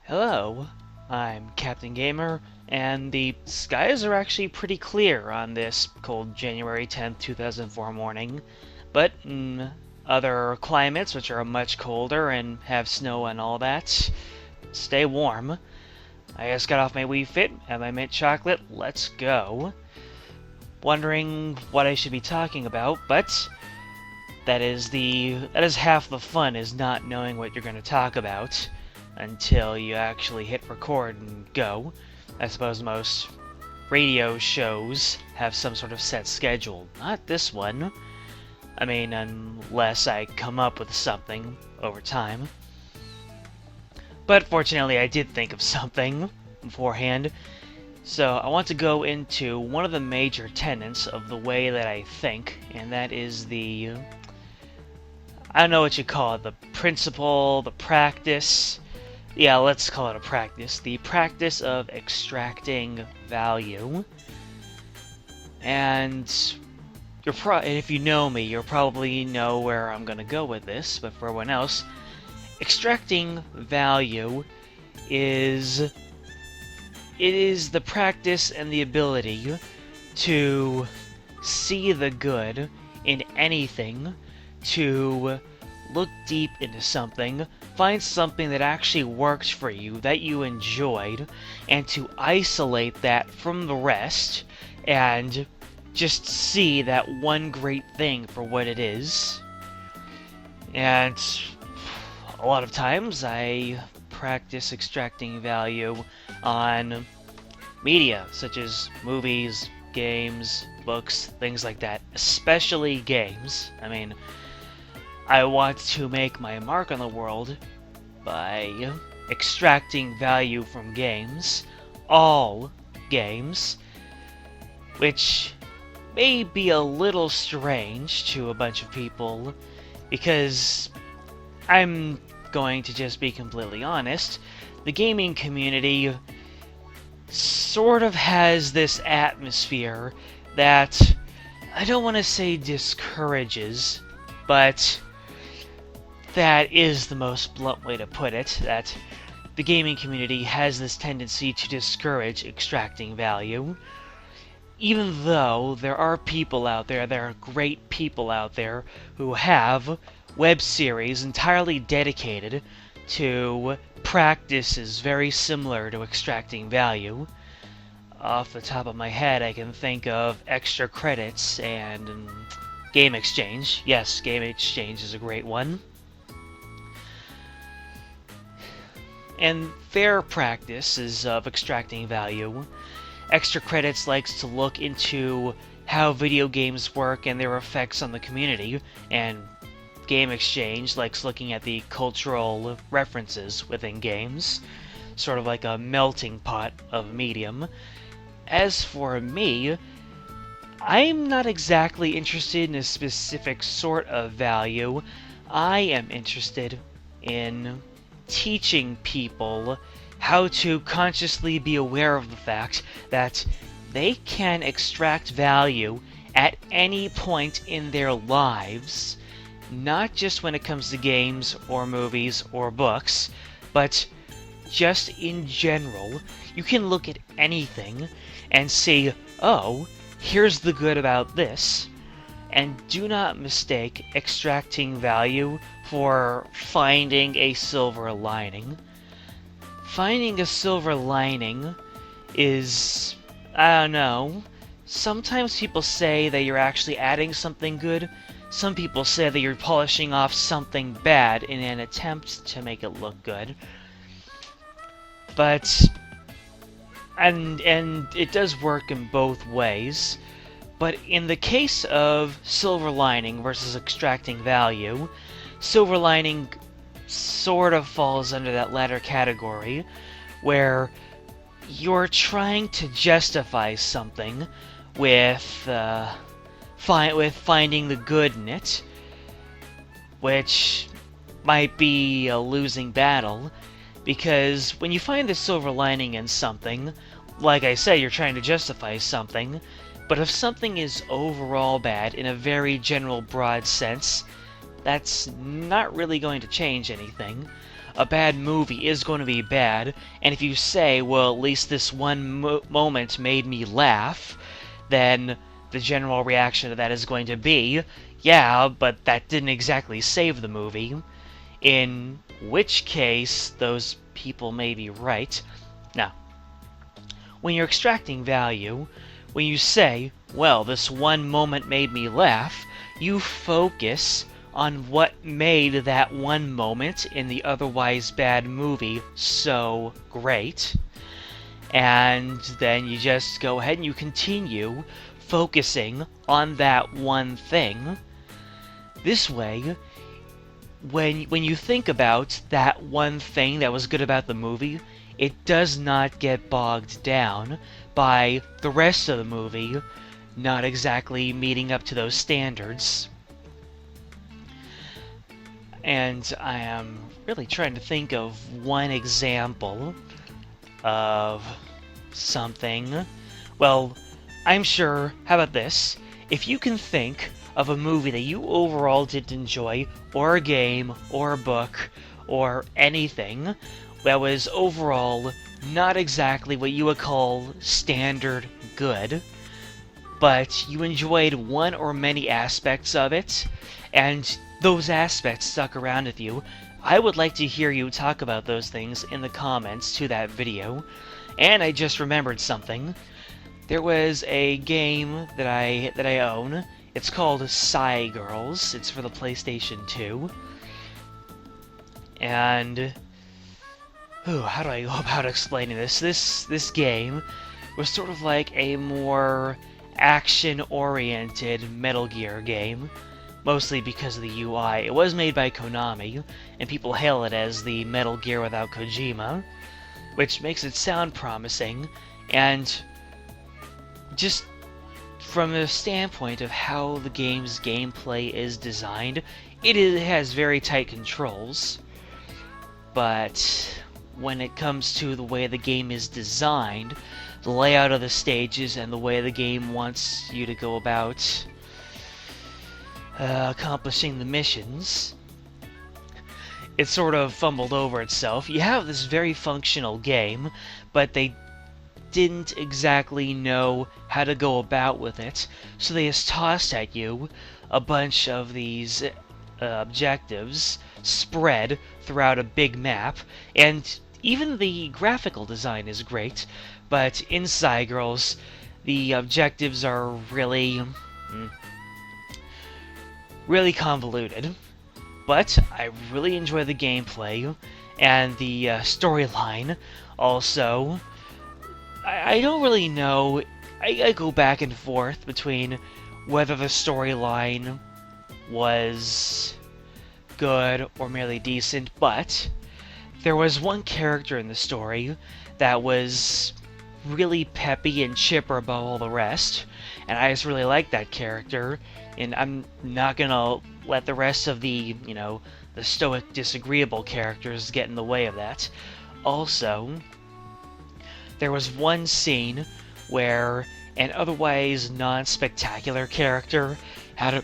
Hello, I'm Captain Gamer, and the skies are actually pretty clear on this cold January 10th, 2004 morning, but in other climates, which are much colder and have snow and all that, stay warm. I just got off my Wii Fit and my mint chocolate, let's go. Wondering what I should be talking about, but that is half the fun, is not knowing what you're going to talk about until you actually hit record and go. I suppose most radio shows have some sort of set schedule. Not this one. I mean, unless I come up with something over time. But fortunately, I did think of something beforehand. So I want to go into one of the major tenets of the way that I think, and that is I don't know what you call it, the principle, the practice. Yeah, let's call it a practice. The practice of extracting value. And if you know me, you'll probably know where I'm gonna go with this, but for everyone else, extracting value is the practice and the ability to see the good in anything, to look deep into something, find something that actually works for you, that you enjoyed, and to isolate that from the rest, and just see that one great thing for what it is. And a lot of times I practice extracting value on media, such as movies, games, books, things like that, especially games. I mean, I want to make my mark on the world by extracting value from games, all games, which may be a little strange to a bunch of people, because I'm going to just be completely honest, the gaming community sort of has this atmosphere that I don't want to say discourages, but that is the most blunt way to put it, that the gaming community has this tendency to discourage extracting value. Even though there are people out there, there are great people out there who have web series entirely dedicated to practices very similar to extracting value. Off the top of my head, I can think of Extra Credits and Game Exchange. Yes, Game Exchange is a great one. And their practices of extracting value. Extra Credits likes to look into how video games work and their effects on the community, and Game Exchange likes looking at the cultural references within games, sort of like a melting pot of medium. As for me, I'm not exactly interested in a specific sort of value. I am interested in teaching people how to consciously be aware of the fact that they can extract value at any point in their lives, not just when it comes to games or movies or books, but just in general. You can look at anything and say, oh, here's the good about this, and do not mistake extracting value for finding a silver lining. Finding a silver lining is, I don't know, sometimes people say that you're actually adding something good. Some people say that you're polishing off something bad in an attempt to make it look good. But, and it does work in both ways. But in the case of silver lining versus extracting value, silver lining sort of falls under that latter category, where you're trying to justify something with finding the good in it, which might be a losing battle, because when you find the silver lining in something, like I said, you're trying to justify something, but if something is overall bad in a very general, broad sense, that's not really going to change anything. a bad movie is going to be bad, and if you say, well, at least this one moment made me laugh, then the general reaction to that is going to be, yeah, but that didn't exactly save the movie. In which case, those people may be right. Now, when you're extracting value, when you say, well, this one moment made me laugh, you focus on what made that one moment in the otherwise bad movie so great. And then you just go ahead and you continue focusing on that one thing. This way, when you think about that one thing that was good about the movie, it does not get bogged down by the rest of the movie not exactly meeting up to those standards. And I am really trying to think of one example of something. Well, I'm sure, how about this? If you can think of a movie that you overall didn't enjoy, or a game, or a book, or anything that was overall not exactly what you would call standard good, but you enjoyed one or many aspects of it, and those aspects stuck around with you, I would like to hear you talk about those things in the comments to that video. And I just remembered something. There was a game that I own. It's called Girls. It's for the PlayStation 2. And how do I go about explaining this? This game was sort of like a more action-oriented Metal Gear game, mostly because of the UI. It was made by Konami, and people hail it as the Metal Gear without Kojima, which makes it sound promising, and just from the standpoint of how the game's gameplay is designed, it has very tight controls, but when it comes to the way the game is designed, the layout of the stages, and the way the game wants you to go about accomplishing the missions, it sort of fumbled over itself. You have this very functional game, but they didn't exactly know how to go about with it, so they just tossed at you a bunch of these objectives spread throughout a big map, and even the graphical design is great, but in Girls, the objectives are really convoluted. But I really enjoy the gameplay, and the storyline also. I don't really know. I go back and forth between whether the storyline was good or merely decent, but there was one character in the story that was really peppy and chipper above all the rest, and I just really liked that character, and I'm not gonna let the rest of the, the stoic, disagreeable characters get in the way of that. Also, there was one scene where an otherwise non-spectacular character had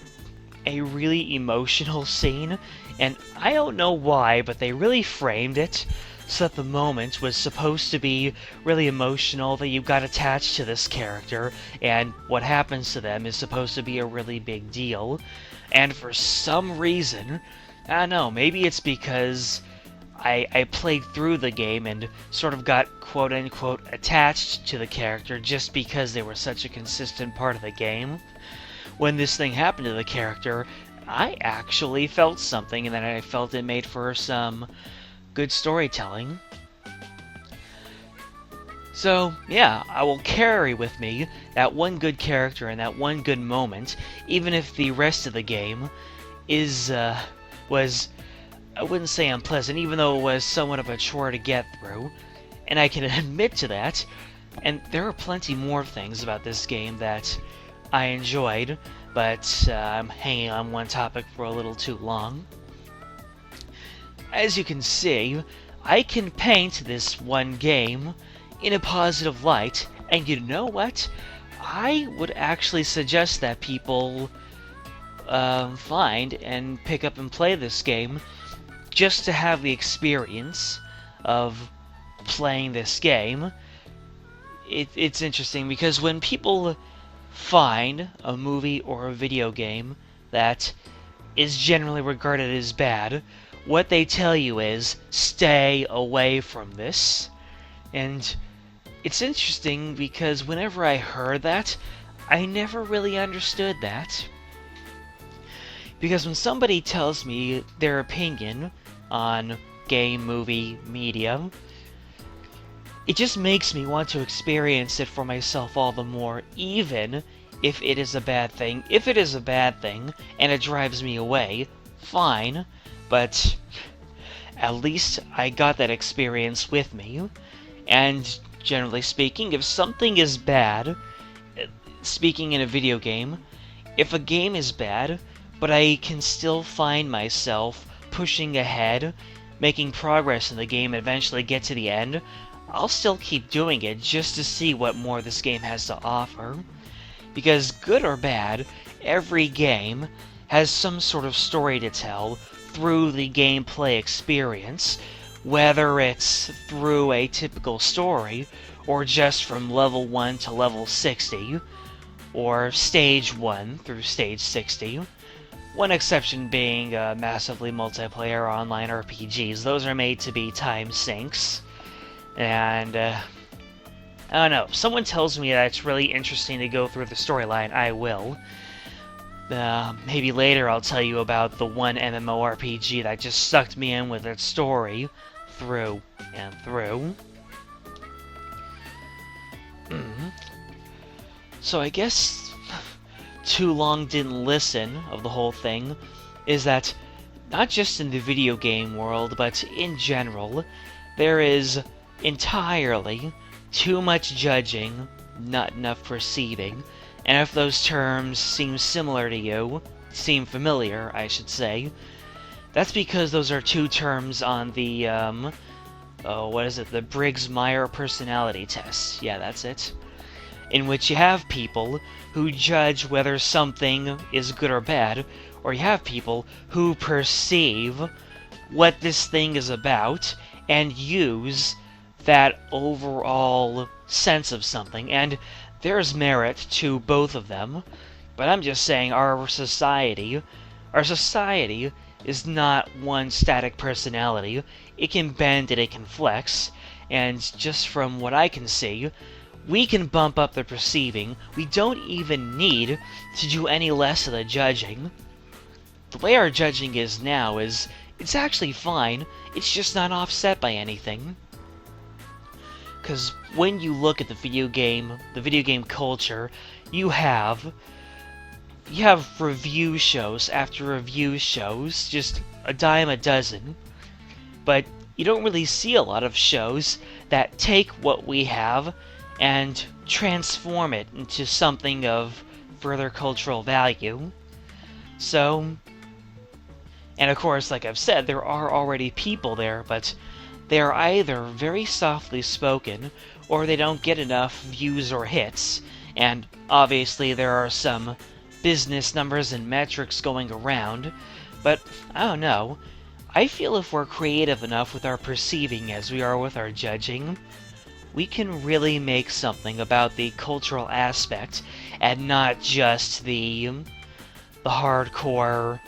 a really emotional scene, and I don't know why, but they really framed it so that the moment was supposed to be really emotional, that you got attached to this character, and what happens to them is supposed to be a really big deal. And for some reason, I don't know, maybe it's because I played through the game and sort of got quote-unquote attached to the character just because they were such a consistent part of the game. When this thing happened to the character, I actually felt something, and then I felt it made for some good storytelling. So, yeah, I will carry with me that one good character and that one good moment, even if the rest of the game was, I wouldn't say unpleasant, even though it was somewhat of a chore to get through, and I can admit to that, and there are plenty more things about this game that I enjoyed, but I'm hanging on one topic for a little too long. As you can see, I can paint this one game in a positive light, and you know what? I would actually suggest that people find and pick up and play this game just to have the experience of playing this game, it's interesting because when people find a movie or a video game that is generally regarded as bad, what they tell you is, stay away from this. And it's interesting because whenever I heard that, I never really understood that. Because when somebody tells me their opinion on game, movie, media, it just makes me want to experience it for myself all the more, even if it is a bad thing. If it is a bad thing, and it drives me away, fine, but at least I got that experience with me. And generally speaking, if something is bad, speaking in a video game, if a game is bad, but I can still find myself pushing ahead, making progress in the game, and eventually get to the end, I'll still keep doing it just to see what more this game has to offer. Because good or bad, every game has some sort of story to tell through the gameplay experience, whether it's through a typical story, or just from level 1 to level 60, or stage 1 through stage 60. One exception being massively multiplayer online RPGs. Those are made to be time sinks. And, I don't know, if someone tells me that it's really interesting to go through the storyline, I will. Maybe later I'll tell you about the one MMORPG that just sucked me in with its story, through and through. So I guess too long didn't listen of the whole thing is that not just in the video game world, but in general, there is entirely too much judging, not enough perceiving. And if those terms seem similar to you, seem familiar, I should say, that's because those are two terms on the, the Briggs-Meyer personality test. Yeah, that's it. In which you have people who judge whether something is good or bad, or you have people who perceive what this thing is about and use that overall sense of something, and there's merit to both of them, but I'm just saying our society is not one static personality. It can bend and it can flex, and just from what I can see, we can bump up the perceiving. We don't even need to do any less of the judging. The way our judging is now is, it's actually fine, it's just not offset by anything. Because when you look at the video game culture, you have review shows after review shows, just a dime a dozen. But you don't really see a lot of shows that take what we have and transform it into something of further cultural value. So, and of course, like I've said, there are already people there, but they are either very softly spoken, or they don't get enough views or hits, and obviously there are some business numbers and metrics going around, but I don't know. I feel if we're creative enough with our perceiving as we are with our judging, we can really make something about the cultural aspect, and not just the hardcore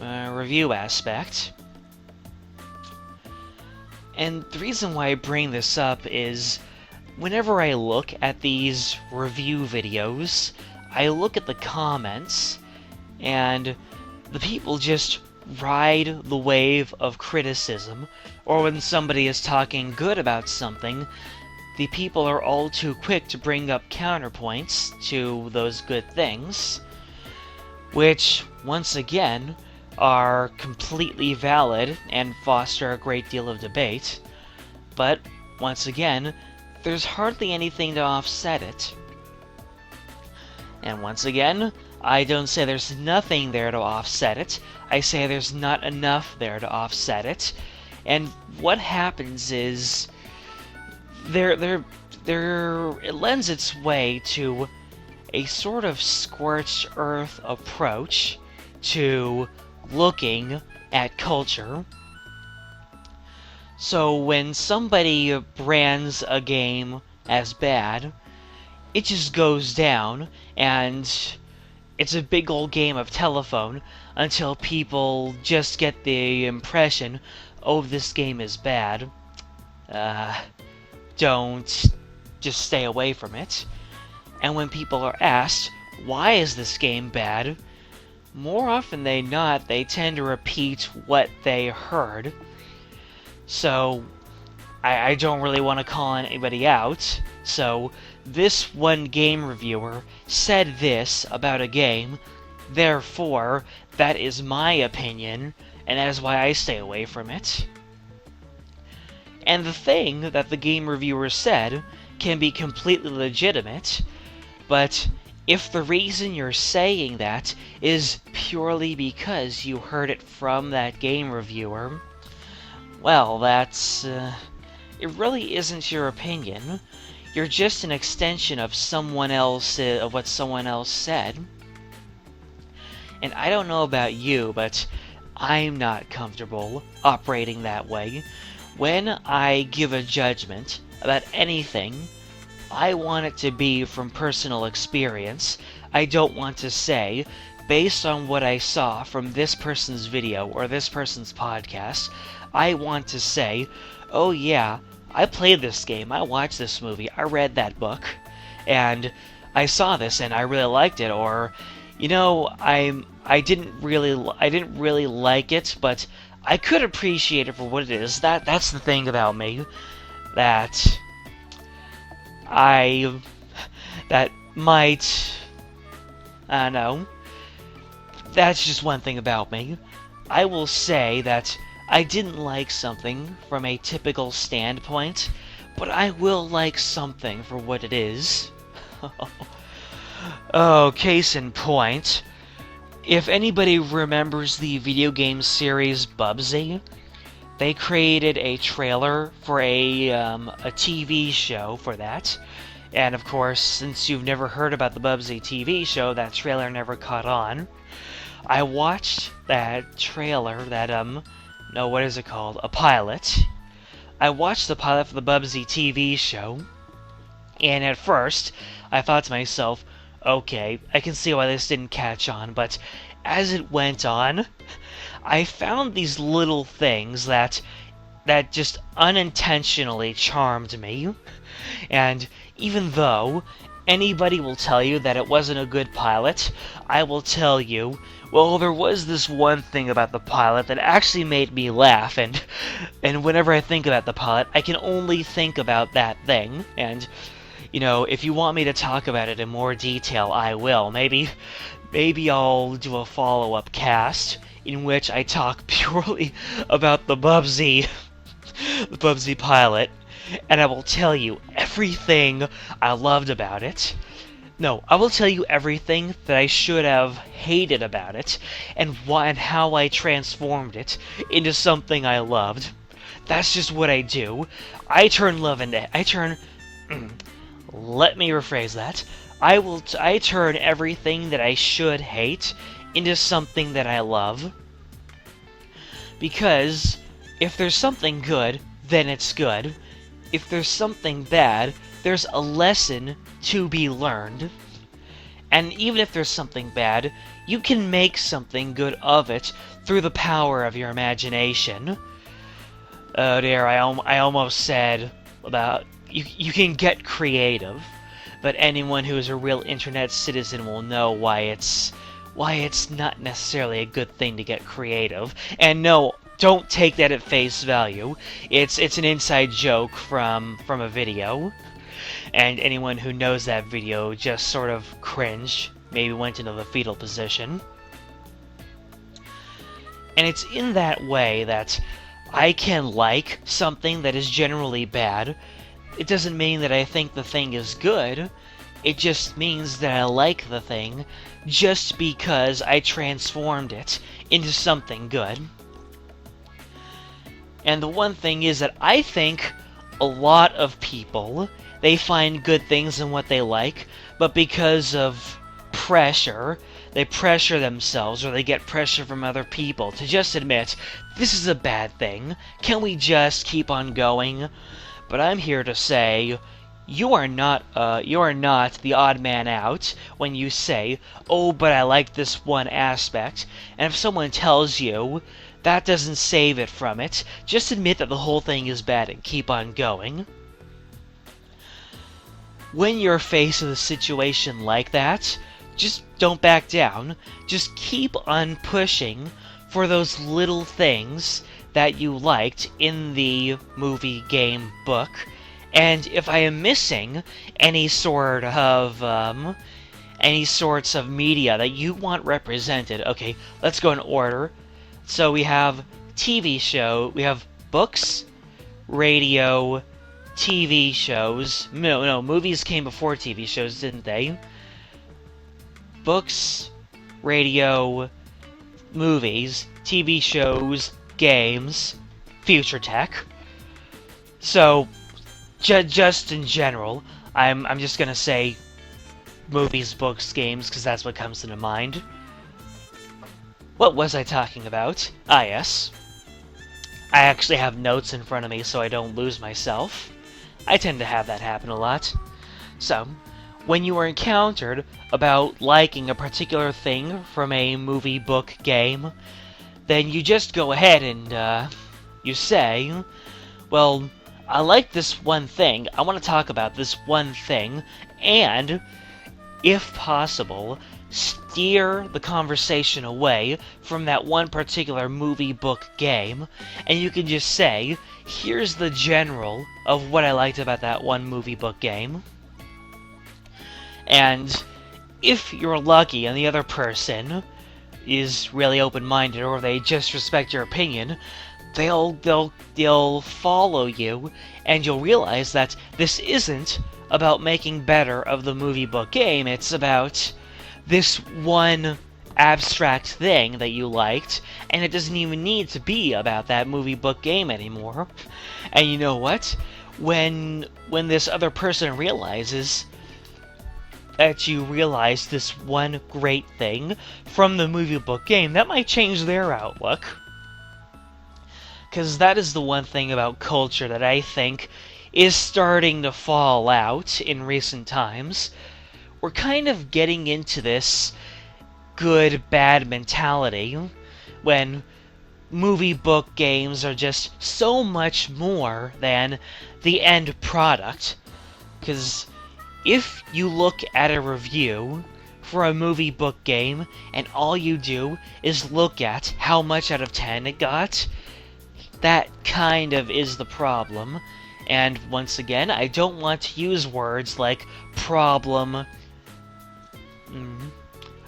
review aspect. And the reason why I bring this up is, whenever I look at these review videos, I look at the comments, and the people just ride the wave of criticism, or when somebody is talking good about something, the people are all too quick to bring up counterpoints to those good things, which, once again, are completely valid and foster a great deal of debate, but, once again, there's hardly anything to offset it. And once again, I don't say there's nothing there to offset it, I say there's not enough there to offset it, and what happens is, it lends its way to a sort of scorched earth approach to looking at culture. So when somebody brands a game as bad, it just goes down, and it's a big old game of telephone until people just get the impression, oh, this game is bad. Don't just stay away from it. And when people are asked, why is this game bad? More often than not, they tend to repeat what they heard. So, I don't really want to call anybody out. So, this one game reviewer said this about a game, therefore, that is my opinion, and that is why I stay away from it. And the thing that the game reviewer said can be completely legitimate, but if the reason you're saying that is purely because you heard it from that game reviewer, well, that's... it really isn't your opinion. You're just an extension of of what someone else said. And I don't know about you, but I'm not comfortable operating that way. When I give a judgment about anything, I want it to be from personal experience. I don't want to say, based on what I saw from this person's video or this person's podcast, I want to say, oh yeah, I played this game, I watched this movie, I read that book, and I saw this and I really liked it, or, you know, I didn't really like it, but I could appreciate it for what it is. That's the thing about me, that might, I don't know, that's just one thing about me. I will say that I didn't like something from a typical standpoint, but I will like something for what it is. Oh, case in point, if anybody remembers the video game series Bubsy, they created a trailer for a TV show for that. And of course, since you've never heard about the Bubsy TV show, that trailer never caught on. I watched that trailer, no, what is it called? A pilot. I watched the pilot for the Bubsy TV show, and at first, I thought to myself, okay, I can see why this didn't catch on, but as it went on, I found these little things that just unintentionally charmed me. And even though anybody will tell you that it wasn't a good pilot, I will tell you, well, there was this one thing about the pilot that actually made me laugh, and whenever I think about the pilot, I can only think about that thing. And you know, if you want me to talk about it in more detail, I will. Maybe I'll do a follow-up cast in which I talk purely about the Bubsy pilot, and I will tell you everything I loved about it. No, I will tell you everything that I should have hated about it, and how I transformed it into something I loved. That's just what I do. Let me rephrase that. I turn everything that I should hate into something that I love. Because if there's something good, then it's good. If there's something bad, there's a lesson to be learned. And even if there's something bad, you can make something good of it through the power of your imagination. Oh dear, I almost said about you can get creative, but anyone who is a real internet citizen will know why it's not necessarily a good thing to get creative. And no, don't take that at face value. It's an inside joke from a video, and anyone who knows that video just sort of cringed, maybe went into the fetal position. And it's in that way that I can like something that is generally bad. It doesn't mean that I think the thing is good. It just means that I like the thing just because I transformed it into something good. And the one thing is that I think a lot of people, they find good things in what they like, but because of pressure, they pressure themselves or they get pressure from other people to just admit, this is a bad thing, can we just keep on going? But I'm here to say, you are not the odd man out when you say, oh, but I like this one aspect, and if someone tells you that doesn't save it from it, just admit that the whole thing is bad and keep on going. When you're faced with a situation like that, just don't back down. Just keep on pushing for those little things that you liked in the movie, game, book. And if I am missing any sorts of media that you want represented, okay, let's go in order. So we have TV show, we have books, radio, TV shows. No, movies came before TV shows, didn't they? Books, radio, movies, TV shows, games, future tech. So, just in general, I'm just gonna say movies, books, games, because that's what comes to mind. What was I talking about? Ah, yes. I actually have notes in front of me so I don't lose myself. I tend to have that happen a lot. So, when you are encountered about liking a particular thing from a movie, book, game, then you just go ahead and, you say, well, I like this one thing, I want to talk about this one thing, and, if possible, steer the conversation away from that one particular movie, book, game, and you can just say, here's the general of what I liked about that one movie, book, game. And if you're lucky and the other person is really open-minded or they just respect your opinion, they'll follow you, and you'll realize that this isn't about making better of the movie, book, game, it's about this one abstract thing that you liked, and it doesn't even need to be about that movie, book, game anymore. And you know what? When this other person realizes that you realize this one great thing from the movie, book, game, that might change their outlook. Because that is the one thing about culture that I think is starting to fall out in recent times. We're kind of getting into this good-bad mentality when movie, book, games are just so much more than the end product. Because if you look at a review for a movie, book, game, and all you do is look at how much out of 10 it got, that kind of is the problem. And once again, I don't want to use words like problem.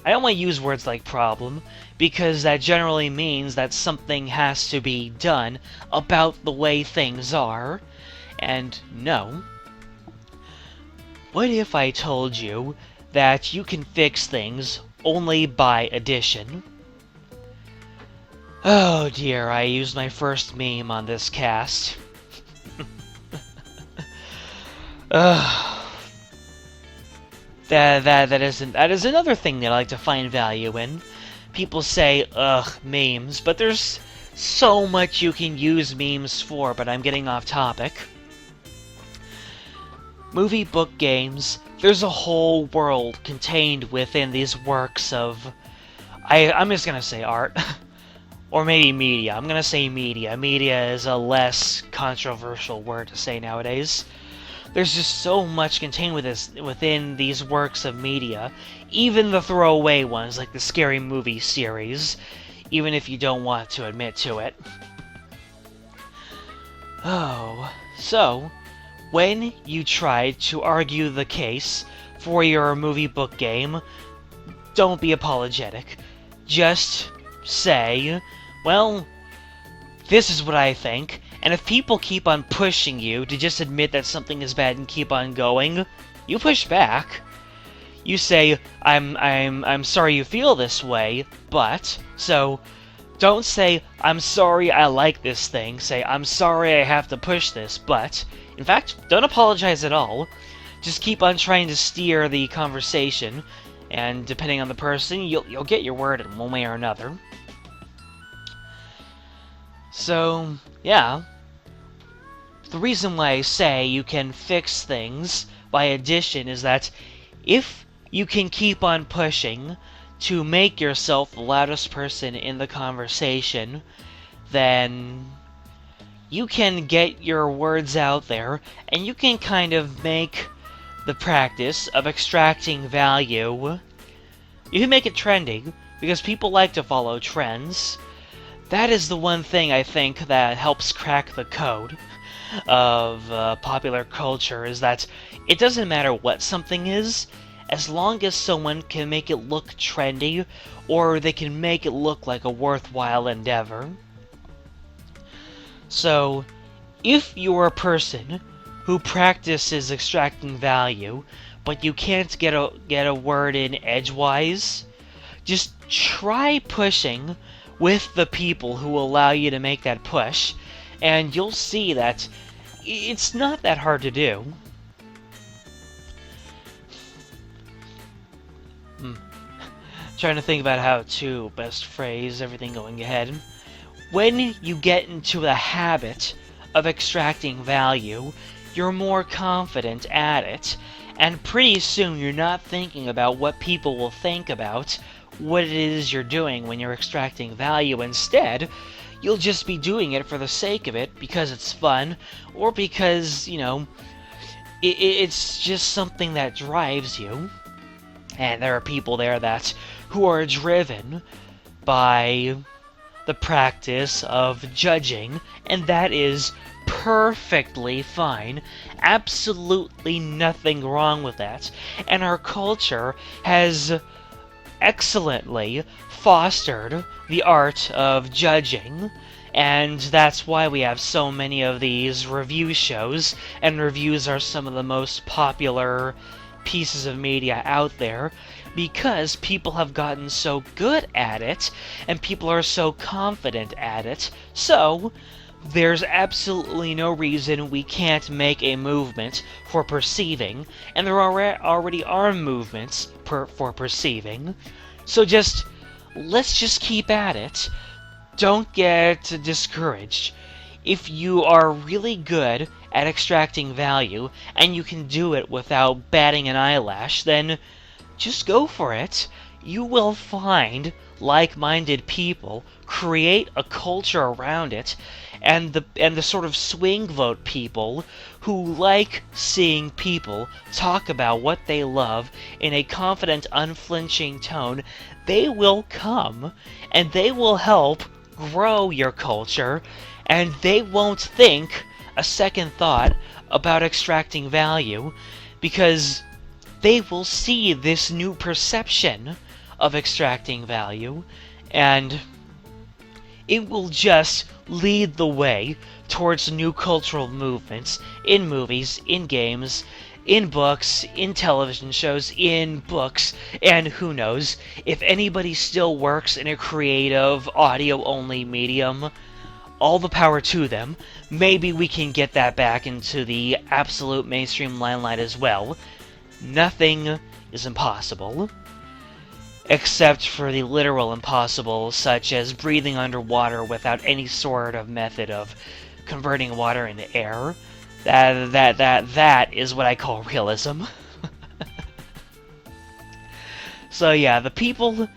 I don't want to use words like problem, because that generally means that something has to be done about the way things are. And no. What if I told you that you can fix things only by addition? Oh dear, I used my first meme on this cast. That is another thing that I like to find value in. People say, ugh, memes, but there's so much you can use memes for, but I'm getting off topic. Movie, book, games, there's a whole world contained within these works of... I'm just gonna say art. Or maybe media. I'm gonna say media. Media is a less controversial word to say nowadays. There's just so much contained within these works of media, even the throwaway ones like the Scary Movie series, even if you don't want to admit to it. Oh, so, when you try to argue the case for your movie, book, game, don't be apologetic. Just say, well, this is what I think, and if people keep on pushing you to just admit that something is bad and keep on going, you push back. You say, I'm sorry you feel this way, but, so, don't say, I'm sorry I like this thing, say, I'm sorry I have to push this, but, in fact, don't apologize at all. Just keep on trying to steer the conversation, and depending on the person, you'll get your word in one way or another. So, yeah. The reason why I say you can fix things by addition is that if you can keep on pushing to make yourself the loudest person in the conversation, then you can get your words out there, and you can kind of make the practice of extracting value, you can make it trendy, because people like to follow trends. That is the one thing I think that helps crack the code of popular culture, is that it doesn't matter what something is, as long as someone can make it look trendy, or they can make it look like a worthwhile endeavor. So, if you're a person who practices extracting value, but you can't get a word in edgewise, just try pushing with the people who allow you to make that push, and you'll see that it's not that hard to do. Trying to think about how to best phrase everything going ahead. When you get into the habit of extracting value, you're more confident at it, and pretty soon you're not thinking about what people will think about what it is you're doing when you're extracting value. Instead, you'll just be doing it for the sake of it, because it's fun, or because, it's just something that drives you. And there are people there who are driven by the practice of judging, and that is perfectly fine. Absolutely nothing wrong with that. And our culture has excellently fostered the art of judging, and that's why we have so many of these review shows, and reviews are some of the most popular pieces of media out there, because people have gotten so good at it, and people are so confident at it. So there's absolutely no reason we can't make a movement for perceiving, and there already are movements for perceiving. So let's just keep at it. Don't get discouraged. If you are really good at extracting value, and you can do it without batting an eyelash, then just go for it. You will find like-minded people, create a culture around it, and the sort of swing vote people who like seeing people talk about what they love in a confident, unflinching tone. They will come, and they will help grow your culture, and they won't think a second thought about extracting value, because they will see this new perception of extracting value, and it will just lead the way towards new cultural movements in movies, in games, in books, in television shows, in books, and who knows, if anybody still works in a creative, audio-only medium, all the power to them. Maybe we can get that back into the absolute mainstream limelight as well. Nothing is impossible, except for the literal impossible, such as breathing underwater without any sort of method of converting water into air. That is what I call realism. So yeah, the people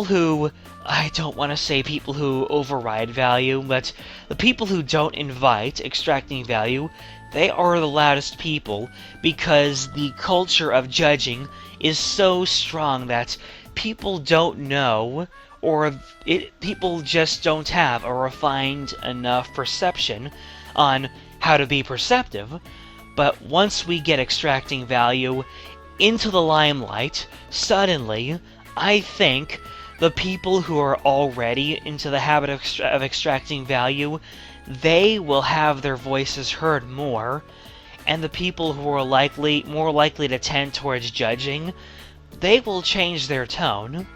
who, I don't want to say people who override value, but the people who don't invite extracting value, they are the loudest people, because the culture of judging is so strong that people don't know, or people just don't have a refined enough perception on how to be perceptive. But once we get extracting value into the limelight, suddenly, I think the people who are already into the habit of extracting value, they will have their voices heard more, and the people who are more likely to tend towards judging, they will change their tone.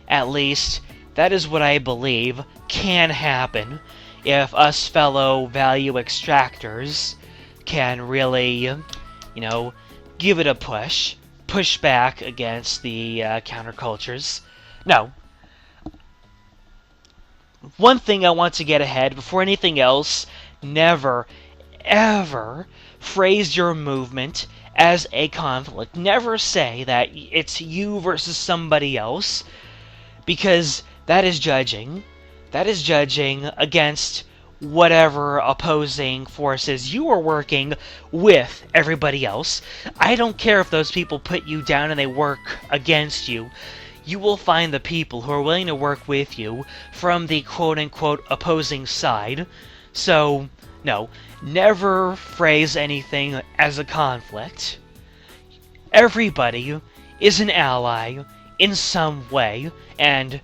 At least, that is what I believe can happen if us fellow value extractors can really, give it a push. push back against the countercultures. No. One thing I want to get ahead before anything else, never, ever phrase your movement as a conflict. Never say that it's you versus somebody else, because that is judging. That is judging against whatever opposing forces you are working with everybody else. I don't care if those people put you down and they work against you. You will find the people who are willing to work with you from the quote-unquote opposing side. So, no, never phrase anything as a conflict. Everybody is an ally in some way, and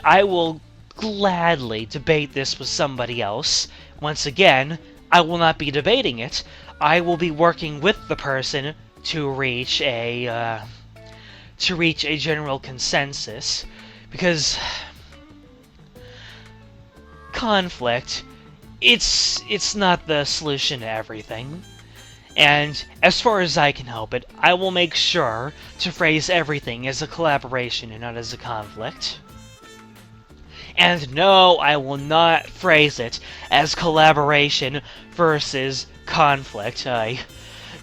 I will gladly debate this with somebody else. Once again, I will not be debating it. I will be working with the person to reach a general consensus, because conflict, it's not the solution to everything. And as far as I can help it, I will make sure to phrase everything as a collaboration and not as a conflict. And no, I will not phrase it as collaboration versus conflict.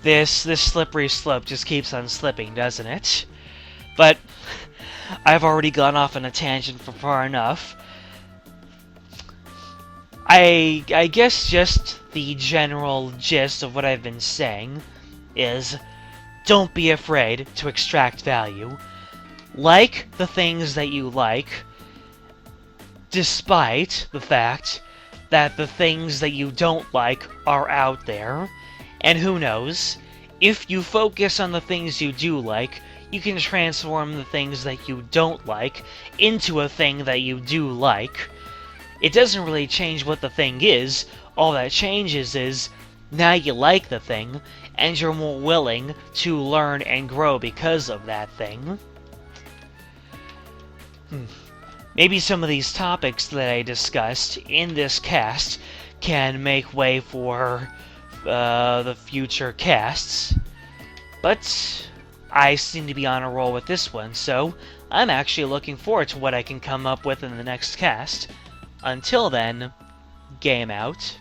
This slippery slope just keeps on slipping, doesn't it? But I've already gone off on a tangent for far enough. I guess just the general gist of what I've been saying is, don't be afraid to extract value. Like the things that you like, despite the fact that the things that you don't like are out there. And who knows, if you focus on the things you do like, you can transform the things that you don't like into a thing that you do like. It doesn't really change what the thing is. All that changes is, now you like the thing, and you're more willing to learn and grow because of that thing. Maybe some of these topics that I discussed in this cast can make way for the future casts, but I seem to be on a roll with this one, so I'm actually looking forward to what I can come up with in the next cast. Until then, game out.